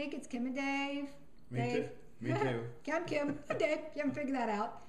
week. It's Kim and Dave. Me Dave. too. Me too. Kim and Dave. You haven't figured that out.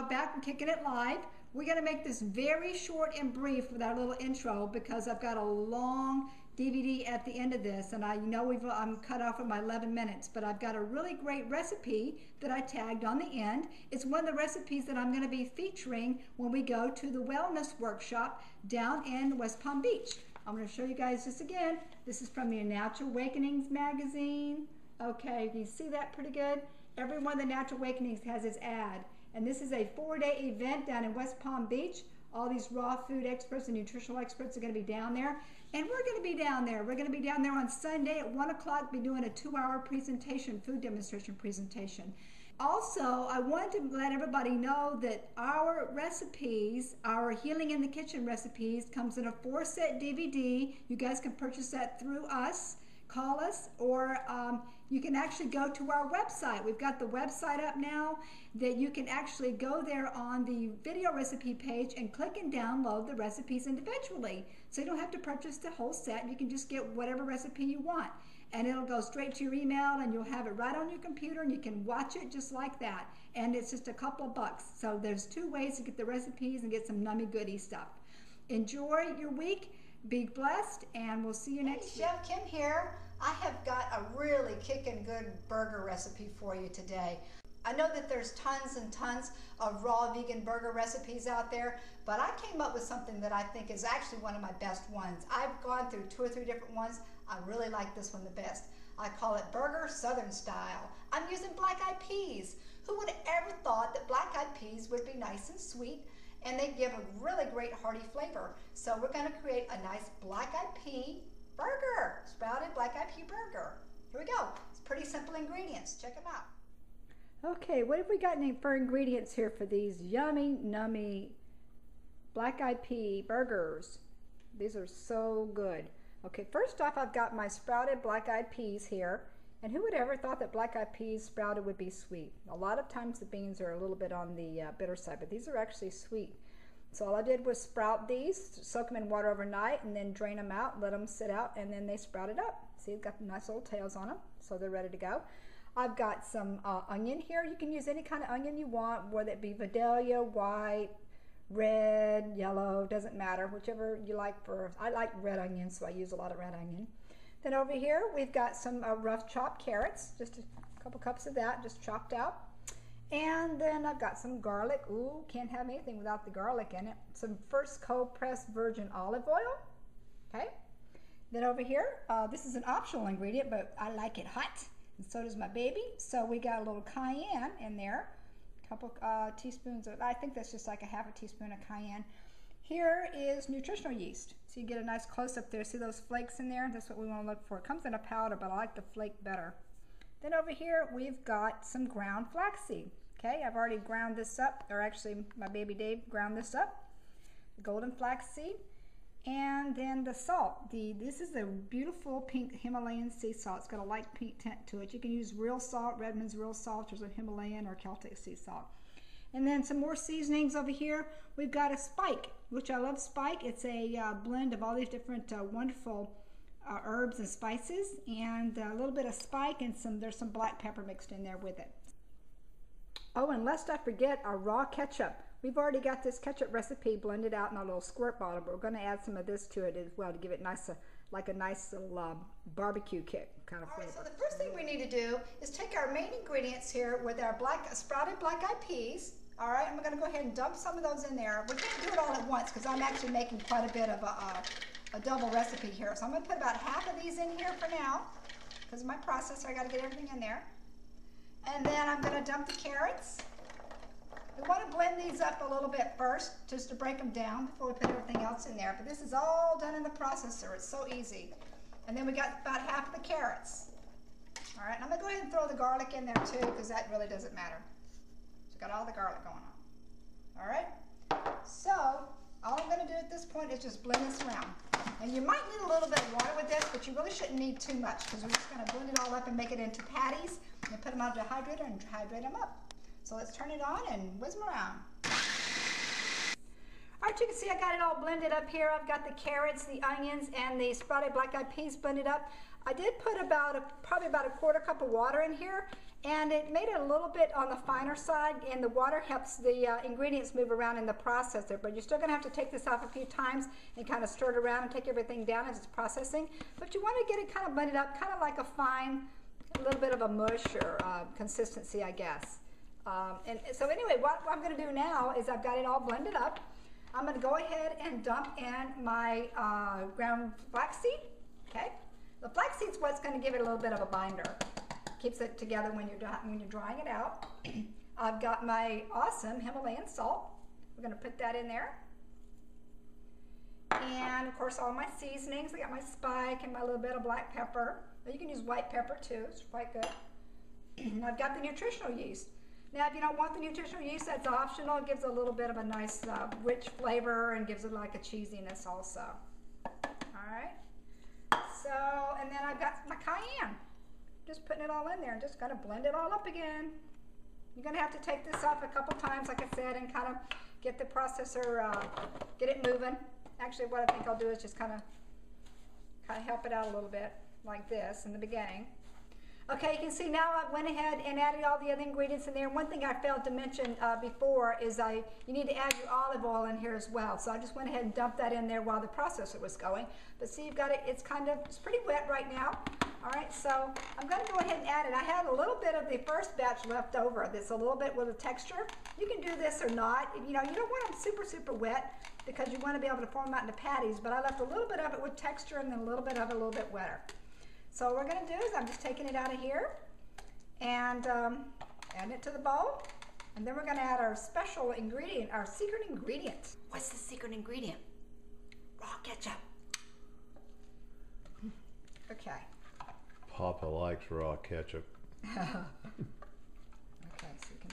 Back and Kicking It Live. We're going to make this very short and brief with our little intro because I've got a long DVD at the end of this, and I know I'm cut off at my 11 minutes, but I've got a really great recipe that I tagged on the end. It's one of the recipes that I'm going to be featuring when we go to the wellness workshop down in West Palm Beach. I'm going to show you guys this again. This is from the Natural Awakenings magazine. Okay, you see that pretty good? Every one of the Natural Awakenings has its ad. And this is a 4-day event down in West Palm Beach. All these raw food experts and nutritional experts are going to be down there. And we're going to be down there. We're going to be down there on Sunday at 1 o'clock, be doing a 2-hour presentation, food demonstration presentation. Also, I wanted to let everybody know that our recipes, our Healing in the Kitchen recipes, comes in a 4-set DVD. You guys can purchase that through us. Call us, or you can actually go to our website. We've got the website up now that you can actually go there on the video recipe page and click and download the recipes individually. So you don't have to purchase the whole set. You can just get whatever recipe you want. And it'll go straight to your email, and you'll have it right on your computer, and you can watch it just like that. And it's just a couple of bucks. So there's 2 ways to get the recipes and get some nummy goody stuff. Enjoy your week. Be blessed, and we'll see you next week. Chef Kim here. I have got a really kickin' good burger recipe for you today. I know that there's tons and tons of raw vegan burger recipes out there, but I came up with something that I think is actually one of my best ones. I've gone through 2 or 3 different ones. I really like this one the best. I call it Burger Southern Style. I'm using black-eyed peas. Who would have ever thought that black-eyed peas would be nice and sweet, and they give a really great hearty flavor. So we're going to create a nice black-eyed pea burger, sprouted black-eyed pea burger. Here we go. It's pretty simple ingredients. Check them out. Okay, what have we got for ingredients here for these yummy, nummy black-eyed pea burgers? These are so good. Okay, first off, I've got my sprouted black-eyed peas here. And who would ever thought that black-eyed peas sprouted would be sweet? A lot of times the beans are a little bit on the bitter side, but these are actually sweet. So all I did was sprout these, soak them in water overnight, and then drain them out, let them sit out, and then they sprouted up. See, they've got nice little tails on them, so they're ready to go. I've got some onion here. You can use any kind of onion you want, whether it be Vidalia, white, red, yellow, doesn't matter, whichever you like. I like red onion, so I use a lot of red onion. Then over here, we've got some rough chopped carrots, just a couple cups of that, just chopped out. And then I've got some garlic. Ooh, can't have anything without the garlic in it. Some first cold pressed virgin olive oil. Okay. Then over here, this is an optional ingredient, but I like it hot, and so does my baby. So we got a little cayenne in there, a couple teaspoons of, I think that's just like a half a teaspoon of cayenne. Here is nutritional yeast. So you get a nice close-up there. See those flakes in there? That's what we want to look for. It comes in a powder, but I like the flake better. Then over here, we've got some ground flaxseed. Okay, I've already ground this up, or actually my baby Dave ground this up. Golden flaxseed. And then the salt. This is a beautiful pink Himalayan sea salt. It's got a light pink tint to it. You can use real salt, Redmond's real salt, or Himalayan or Celtic sea salt. And then some more seasonings over here. We've got a spike, which I love spike. It's a blend of all these different wonderful herbs and spices, and a little bit of spike, and there's some black pepper mixed in there with it. Oh, and lest I forget, our raw ketchup. We've already got this ketchup recipe blended out in a little squirt bottle, but we're going to add some of this to it as well to give it nice, like a nice little barbecue kick kind of flavor. All right, so the first thing we need to do is take our main ingredients here with our sprouted black-eyed peas. All right, I'm going to go ahead and dump some of those in there. We can't do it all at once because I'm actually making quite a bit of a double recipe here. So I'm going to put about half of these in here for now because of my processor. I got to get everything in there. And then I'm going to dump the carrots. We want to blend these up a little bit first just to break them down before we put everything else in there. But this is all done in the processor. It's so easy. And then we got about half of the carrots. All right, and I'm going to go ahead and throw the garlic in there too because that really doesn't matter. So got all the garlic going on. All right, so all I'm going to do at this point is just blend this around. And you might need a little bit of water with this, but you really shouldn't need too much because we're just going to blend it all up and make it into patties and put them on a dehydrator and hydrate them up. So let's turn it on and whiz them around. All right, you can see I got it all blended up here. I've got the carrots, the onions, and the sprouted black-eyed peas blended up. I did put probably about a quarter cup of water in here, and it made it a little bit on the finer side, and the water helps the ingredients move around in the processor, but you're still gonna have to take this off a few times and kind of stir it around and take everything down as it's processing. But you wanna get it kind of blended up, kind of like a fine, a little bit of a mush or consistency, I guess. And so anyway, what I'm gonna do now is I've got it all blended up. I'm gonna go ahead and dump in my ground flaxseed, okay? The flaxseed's what's gonna give it a little bit of a binder. Keeps it together when you're drying it out. I've got my awesome Himalayan salt. We're gonna put that in there. And of course all my seasonings. I got my spike and my little bit of black pepper. You can use white pepper too, it's quite good. And I've got the nutritional yeast. Now, if you don't want the nutritional yeast, that's optional. It gives a little bit of a nice, rich flavor and gives it like a cheesiness also. All right. So, and then I've got my cayenne. Just putting it all in there and just gonna blend it all up again. You're gonna have to take this off a couple times, like I said, and kind of get the processor, get it moving. Actually, what I think I'll do is just kind of help it out a little bit, like this in the beginning. Okay, you can see now I went ahead and added all the other ingredients in there. One thing I failed to mention before is you need to add your olive oil in here as well. So I just went ahead and dumped that in there while the processor was going. But see, you've got it, it's pretty wet right now. All right, so I'm gonna go ahead and add it. I had a little bit of the first batch left over that's a little bit with a texture. You can do this or not. You know, you don't want them super, super wet because you wanna be able to form them out into patties, but I left a little bit of it with texture and then a little bit of it a little bit wetter. So what we're going to do is I'm just taking it out of here and adding it to the bowl. And then we're going to add our special ingredient, our secret ingredient. What's the secret ingredient? Raw ketchup. Okay. Papa likes raw ketchup. Okay, so you can...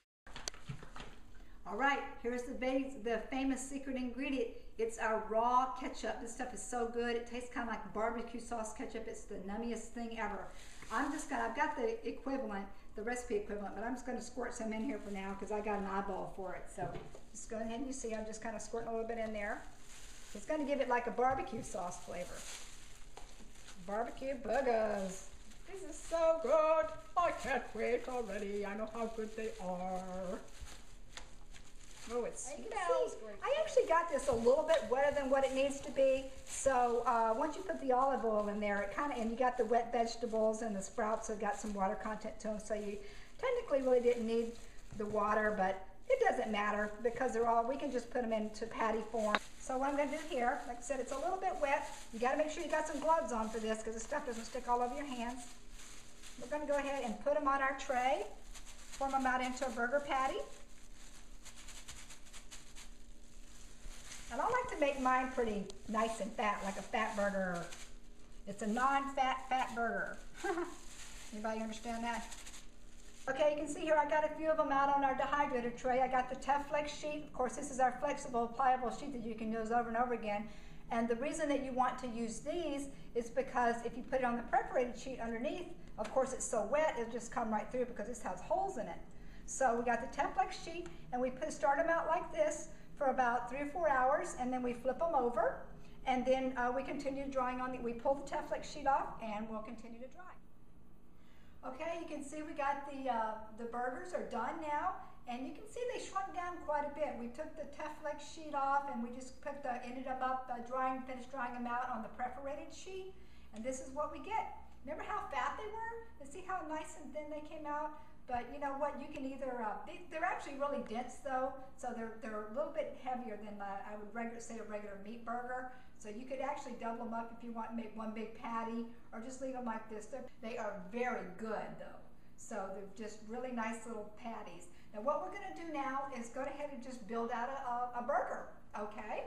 All right, here's the famous secret ingredient. It's our raw ketchup. This stuff is so good. It tastes kind of like barbecue sauce ketchup. It's the nummiest thing ever. I've got the equivalent, the recipe equivalent, but I'm just gonna squirt some in here for now because I got an eyeball for it. So just go ahead and you see I'm just kind of squirting a little bit in there. It's gonna give it like a barbecue sauce flavor. Barbecue burgers. This is so good. I can't wait already. I know how good they are. Oh, it smells great. I actually got this a little bit wetter than what it needs to be. So once you put the olive oil in there, and you got the wet vegetables and the sprouts have got some water content to them. So you technically really didn't need the water, but it doesn't matter because we can just put them into patty form. So what I'm going to do here, like I said, it's a little bit wet. You got to make sure you got some gloves on for this because the stuff doesn't stick all over your hands. We're going to go ahead and put them on our tray, form them out into a burger patty. And I like to make mine pretty nice and fat, like a fat burger. It's a non-fat, fat burger. Anybody understand that? Okay, you can see here I got a few of them out on our dehydrator tray. I got the Teflex sheet. Of course, this is our flexible, pliable sheet that you can use over and over again. And the reason that you want to use these is because if you put it on the perforated sheet underneath, of course it's so wet, it'll just come right through because this has holes in it. So we got the Teflex sheet, and we start them out like this for about 3 or 4 hours, and then we flip them over, and then we continue drying we pull the Teflex sheet off, and we'll continue to dry. Okay, you can see we got the burgers are done now, and you can see they shrunk down quite a bit. We took the Teflex sheet off, and we just ended up finished drying them out on the perforated sheet, and this is what we get. Remember how fat they were? And see how nice and thin they came out? But you know what, you can either, they're actually really dense though, so they're a little bit heavier than I would say a regular meat burger. So you could actually double them up if you want to make one big patty, or just leave them like this. They are very good though. So they're just really nice little patties. Now what we're gonna do now is go ahead and just build out a burger, okay?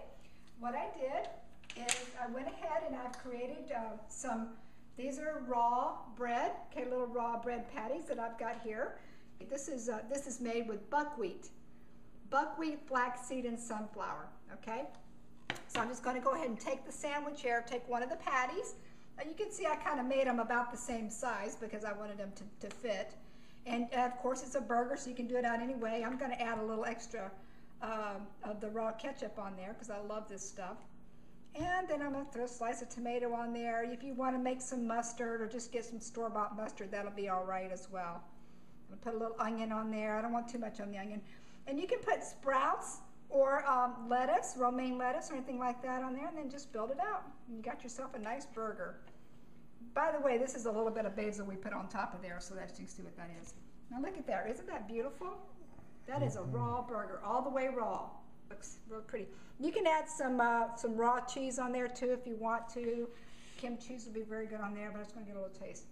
What I did is I went ahead and I've created these are raw bread, okay, little raw bread patties that I've got here. This is made with buckwheat, flaxseed, and sunflower, okay? So I'm just gonna go ahead and take the sandwich here, take one of the patties. You can see I kind of made them about the same size because I wanted them to fit. And of course it's a burger, so you can do it out anyway. I'm gonna add a little extra of the raw ketchup on there because I love this stuff. And then I'm going to throw a slice of tomato on there. If you want to make some mustard or just get some store-bought mustard, that'll be all right as well. I'm going to put a little onion on there. I don't want too much on the onion. And you can put sprouts or lettuce, romaine lettuce or anything like that on there, and then just build it out. And you got yourself a nice burger. By the way, this is a little bit of basil we put on top of there so that you can see what that is. Now look at that. Isn't that beautiful? That is a raw burger, all the way raw. Looks real pretty. You can add some raw cheese on there too if you want to. Kim cheese will be very good on there, but I'm just going to get a little taste.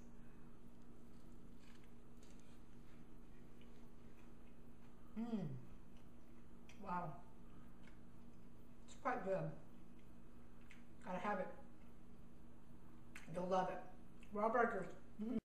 Wow. It's quite good. Gotta have it. You'll love it. Raw burgers.